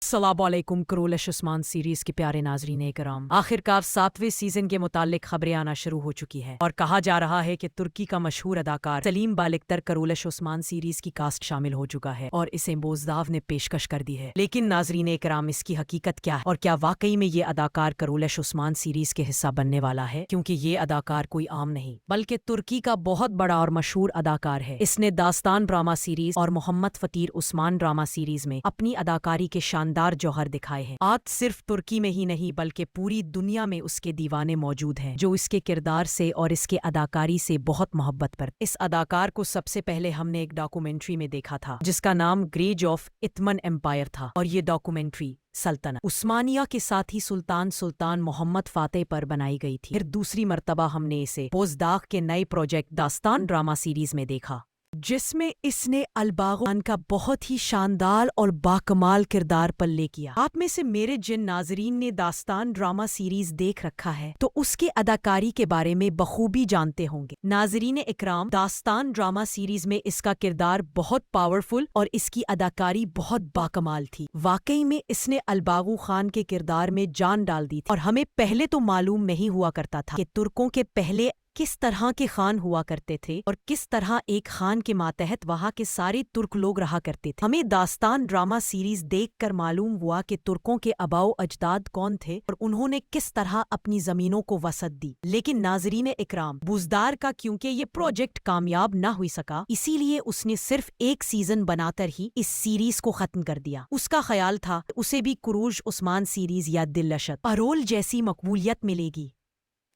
अस्सलाम वालेकुम। करोलिश उस्मान सीरीज के प्यारे नाजरीन करम, आखिरकार 7वें सीजन के मुतालिक खबरें आना शुरू हो चुकी है और कहा जा रहा है कि तुर्की का मशहूर अदाकार सलीम बालिक्तर करोलिश उस्मान सीरीज की कास्ट शामिल हो चुका है और इसे बोजदाव ने पेशकश कर दी है। लेकिन नाजरीन करम, इसकी हकीकत क्या है और क्या वाकई में ये अदाकार करोलिश उस्मान सीरीज के हिस्सा बनने वाला है? क्योंकि ये अदाकार कोई आम नहीं बल्कि तुर्की का बहुत बड़ा और मशहूर अदाकार है। इसने दास्तान ड्रामा सीरीज और मोहम्मद फतीर उस्मान ड्रामा सीरीज में अपनी अदाकारी के शानदार जौहर दिखाए हैं। आज सिर्फ तुर्की में ही नहीं बल्कि पूरी दुनिया में उसके दीवाने मौजूद हैं जो इसके किरदार से और इसके अदाकारी से बहुत मोहब्बत पर। इस अदाकार को सबसे पहले हमने एक डॉक्यूमेंट्री में देखा था जिसका नाम ग्रेज ऑफ इत्मन एम्पायर था और ये डॉक्यूमेंट्री सल्तनत उस्मानिया के साथ ही सुल्तान मोहम्मद फातेह पर बनाई गई थी। फिर दूसरी मर्तबा हमने इसे बोजदाग के नए प्रोजेक्ट दास्तान ड्रामा सीरीज में देखा जिसमें इसने अलबाग खान का बहुत ही शानदार और बाकमाल किरदार पल्ले किया। आप में से मेरे जिन नाजरीन ने दास्तान ड्रामा सीरीज देख रखा है तो उसके अदाकारी के बारे में बखूबी जानते होंगे। नाजरीन इकराम, दास्तान ड्रामा सीरीज में इसका किरदार बहुत पावरफुल और इसकी अदाकारी बहुत बाकमाल थी। वाकई में इसने अलबाग खान के किरदार में जान डाल दी थी और हमें पहले तो मालूम नहीं हुआ करता था कि तुर्कों के पहले किस तरह के खान हुआ करते थे और किस तरह एक खान के मातहत वहाँ के सारे तुर्क लोग रहा करते थे। हमें दास्तान ड्रामा सीरीज देखकर मालूम हुआ कि तुर्कों के अबाओ अजदाद कौन थे और उन्होंने किस तरह अपनी जमीनों को वसत दी। लेकिन नाजरीन इकराम, बुजदार का क्योंकि ये प्रोजेक्ट कामयाब न हुई सका, इसीलिए उसने सिर्फ एक सीजन बनाकर ही इस सीरीज को खत्म कर दिया। उसका ख्याल था उसे भी कुरूज उस्मान सीरीज या दिल्लशत अरोल जैसी मकबूलियत मिलेगी।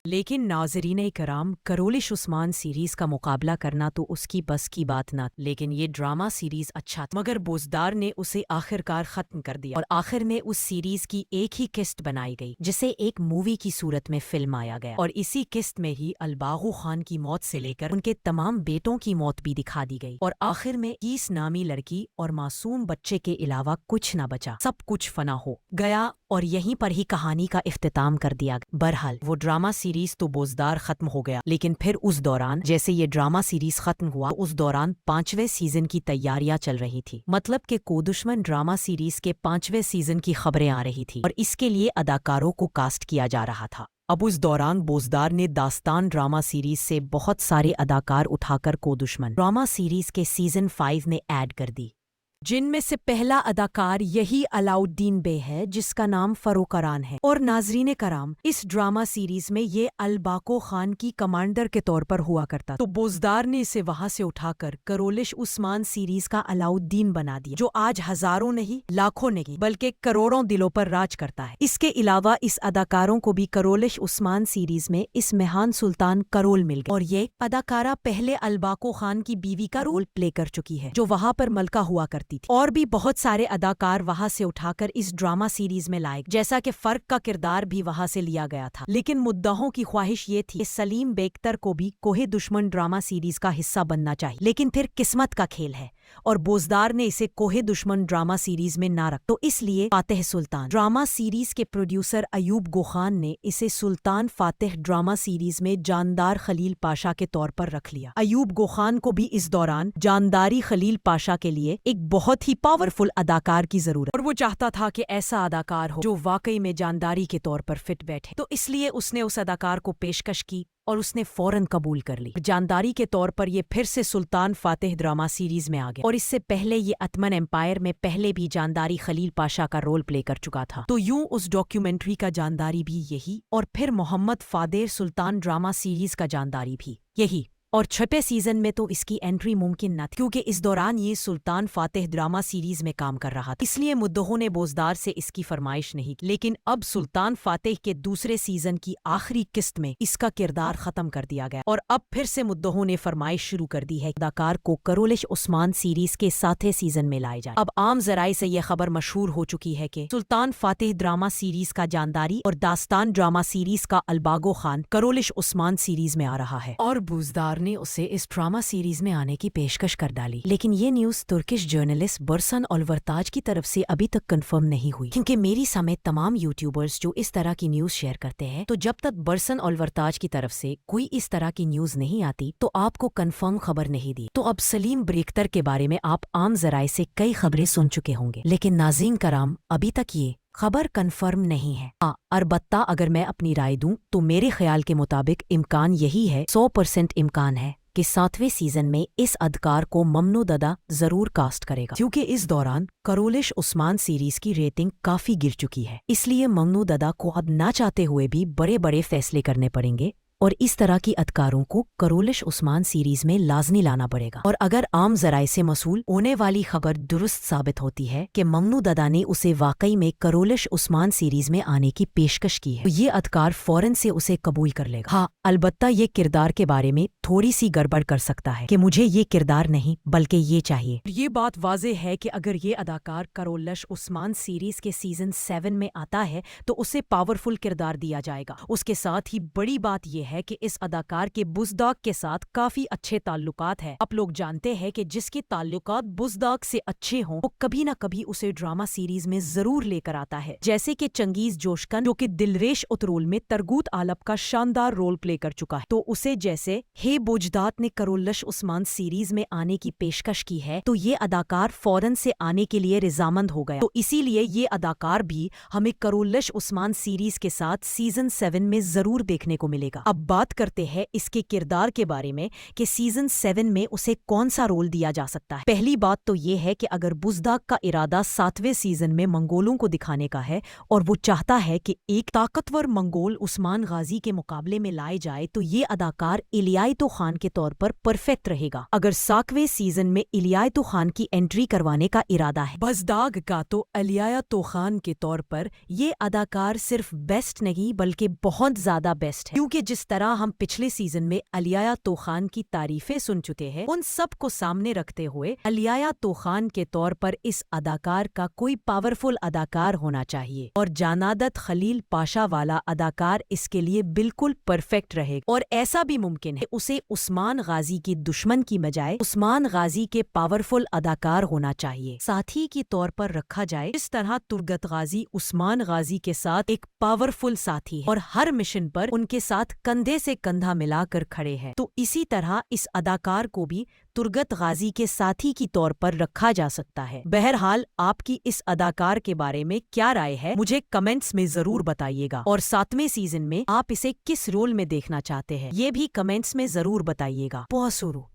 लेकिन नाजरीन कराम, करोलिश उस्मान सीरीज का मुकाबला करना तो उसकी बस की बात न। लेकिन ये ड्रामा सीरीज अच्छा था मगर बोजदार ने उसे आखिरकार खत्म कर दिया और आखिर में उस सीरीज की एक ही किस्त बनाई गई जिसे एक मूवी की सूरत में फिल्म आया गया और इसी किस्त में ही अलबाग खान की मौत से लेकर उनके तमाम बेटों की मौत भी दिखा दी गई और आखिर में कीस नामी लड़की और मासूम बच्चे के अलावा कुछ न बचा, सब कुछ फना हो गया और यहीं पर ही कहानी का इख्तिताम कर दिया। बहरहाल वो ड्रामा सीरीज तो बोजदार खत्म हो गया, लेकिन फिर उस दौरान जैसे ये ड्रामा सीरीज खत्म हुआ उस दौरान 5वें सीजन की तैयारियां चल रही थी। मतलब कि कोदुश्मन ड्रामा सीरीज के 5वें सीजन की खबरें आ रही थी और इसके लिए अदाकारों को कास्ट किया जा रहा था। अब उस दौरान बोजदार ने दास्तान ड्रामा सीरीज से बहुत सारे अदाकार उठाकर कोदुश्मन ड्रामा सीरीज के सीजन 5 में ऐड कर दी, जिनमें से पहला अदाकार यही अलाउद्दीन बे है जिसका नाम फरोकरान है। और नाजरीन कराम, इस ड्रामा सीरीज में ये अलबाको खान की कमांडर के तौर पर हुआ करता, तो बोजदार ने इसे वहां से उठाकर करोलिश उस्मान सीरीज का अलाउद्दीन बना दिया जो आज हजारों नहीं लाखों नहीं बल्कि करोड़ों दिलों पर राज करता है। इसके अलावा इस अदाकारों को भी करोलिश उस्मान सीरीज में इस महान सुल्तान का रोल मिल गया और ये अदाकारा पहले अलबाको खान की बीवी का रोल प्ले कर चुकी है जो वहां पर मलका हुआ करती थी। और भी बहुत सारे अदाकार वहां से उठाकर इस ड्रामा सीरीज में लाए, जैसा कि फर्क का किरदार भी वहां से लिया गया था। लेकिन मुद्दाहों की ख्वाहिश ये थी कि सलीम बेख्तर को भी कोहे दुश्मन ड्रामा सीरीज का हिस्सा बनना चाहिए, लेकिन फिर किस्मत का खेल है और बोजदार ने इसे कोहे दुश्मन ड्रामा सीरीज में ना रख, तो इसलिए फातेह सुल्तान ड्रामा सीरीज के प्रोड्यूसर अयूब गोखान ने इसे सुल्तान फातेह ड्रामा सीरीज में जानदार खलील पाशा के तौर पर रख लिया। अयूब गोखान को भी इस दौरान जानदारी खलील पाशा के लिए एक बहुत ही पावरफुल अदाकार की जरूरत और वो चाहता था कि ऐसा अदाकार हो जो वाकई में जानदारी के तौर पर फिट बैठे, तो इसलिए उसने उस अदाकार को पेशकश की और उसने फौरन कबूल कर ली। जानदारी के तौर पर ये फिर से सुल्तान फातेह ड्रामा सीरीज में आ गया और इससे पहले ये अतमन एम्पायर में पहले भी जानदारी खलील पाशा का रोल प्ले कर चुका था, तो यूं उस डॉक्यूमेंट्री का जानदारी भी यही और फिर मोहम्मद फादेर सुल्तान ड्रामा सीरीज का जानदारी भी यही। और 6वें सीजन में तो इसकी एंट्री मुमकिन न थी क्योंकि इस दौरान ये सुल्तान फातेह ड्रामा सीरीज में काम कर रहा था, इसलिए मुद्दों ने बोजदार से इसकी फरमाइश नहीं की। लेकिन अब सुल्तान फातेह के दूसरे सीजन की आखिरी किस्त में इसका किरदार खत्म कर दिया गया और अब फिर से मुद्दों ने फरमाइश शुरू कर दी है अदाकार को करोलिश उस्मान सीरीज के 7वें सीजन में लाए जाए। अब आम जराए से यह खबर मशहूर हो चुकी है कि सुल्तान फातेह ड्रामा सीरीज का जानदारी और दास्तान ड्रामा सीरीज का अलबागो खान करोलिश उस्मान सीरीज में आ रहा है और बोजदार ने उसे इस ड्रामा सीरीज में आने की पेशकश कर डाली, लेकिन ये न्यूज तुर्किश जर्नलिस्ट बरसन ओल्वर्ताज की तरफ से अभी तक कंफर्म नहीं हुई, क्योंकि मेरी समेत तमाम यूट्यूबर्स जो इस तरह की न्यूज शेयर करते हैं, तो जब तक बरसन ओल्वर्ताज की तरफ से कोई इस तरह की न्यूज नहीं आती तो आपको कंफर्म खबर नहीं दी। तो अब सलीम बालिक्तर के बारे में आप आम जराए से कई खबरें सुन चुके होंगे, लेकिन नाज़रीन कराम अभी तक ये खबर कंफर्म नहीं है। अलबत्ता अगर मैं अपनी राय दूं तो मेरे ख्याल के मुताबिक इम्कान यही है, 100% इम्कान है कि 7वें सीजन में इस अदकार को ममनू ददा जरूर कास्ट करेगा, क्योंकि इस दौरान करोलिश उस्मान सीरीज की रेटिंग काफी गिर चुकी है। इसलिए ममनू ददा को अब ना चाहते हुए भी बड़े बड़े फैसले करने पड़ेंगे और इस तरह की अदकारों को करोलिश उस्मान सीरीज में लाजमी लाना पड़ेगा। और अगर आम जराए से मसूल होने वाली खबर दुरुस्त साबित होती है कि ममनू ददा ने उसे वाकई में करोलिश उस्मान सीरीज में आने की पेशकश की है, तो ये अदकार फौरन से उसे कबूल कर लेगा। हाँ, अलबत्ता ये किरदार के बारे में थोड़ी सी गड़बड़ कर सकता है कि मुझे ये किरदार नहीं बल्कि ये चाहिए। ये बात वाज़ेह है कि अगर ये अदाकार करोलिश उस्मान सीरीज के सीजन 7 में आता है तो उसे पावरफुल किरदार दिया जाएगा। उसके साथ ही बड़ी बात यह है कि इस अदाकार के बुज़दाग के साथ काफी अच्छे ताल्लुकात हैं। आप लोग जानते हैं कि जिसके ताल्लुकात बुज़दाग से अच्छे हों वो कभी न कभी उसे ड्रामा सीरीज में जरूर लेकर आता है, जैसे कि चंगीज जोशकन जो कि दिलरेश उतरोल में तरगूत आलप का शानदार रोल प्ले कर चुका है। तो उसे जैसे हे बोजदात ने करोलिश उस्मान सीरीज में आने की पेशकश की है, तो ये अदाकार फौरन से आने के लिए रिजामंद हो गया। तो इसीलिए ये अदाकार भी हमें करोलिश उस्मान सीरीज के साथ सीजन 7 में जरूर देखने को मिलेगा। अब बात करते हैं इसके किरदार के बारे में कि सीजन 7 में उसे कौन सा रोल दिया जा सकता है। पहली बात तो ये है कि अगर बुज़दाग का इरादा 7वें सीजन में मंगोलों को दिखाने का है और वो चाहता है कि एक ताकतवर मंगोल उस्मान गाजी के मुकाबले में लाए जाए, तो ये अदाकार इलियातो खान के तौर पर परफेक्ट रहेगा। अगर 7वें सीजन में इलियातो खान की एंट्री करवाने का इरादा है बुज़दाग का, तो इलियातो खान के तौर पर ये अदाकार सिर्फ बेस्ट नहीं बल्कि बहुत ज्यादा बेस्ट है, क्योंकि जिस तरह हम पिछले सीजन में इलियातो खान की तारीफें सुन चुके हैं, उन सब को सामने रखते हुए इलियातो खान के तौर पर इस अदाकार का कोई पावरफुल अदाकार होना चाहिए और जानादत खलील पाशा वाला अदाकार इसके लिए बिल्कुल परफेक्ट रहेगा। और ऐसा भी मुमकिन है उसे उस्मान गाजी की दुश्मन की बजाय उस्मान गाजी के पावरफुल अदाकार होना चाहिए। साथी के तौर पर रखा जाए इस तरह तुर्गत गाजी उस्मान गाजी के साथ एक पावरफुल साथी है और हर मिशन पर उनके साथ कंधे से कंधा मिलाकर खड़े हैं, तो इसी तरह इस अदाकार को भी तुर्गत गाजी के साथी की तौर पर रखा जा सकता है। बहरहाल आपकी इस अदाकार के बारे में क्या राय है, मुझे कमेंट्स में जरूर बताइएगा और 7वें सीजन में आप इसे किस रोल में देखना चाहते हैं ये भी कमेंट्स में जरूर बताइएगा। बहुत शुरू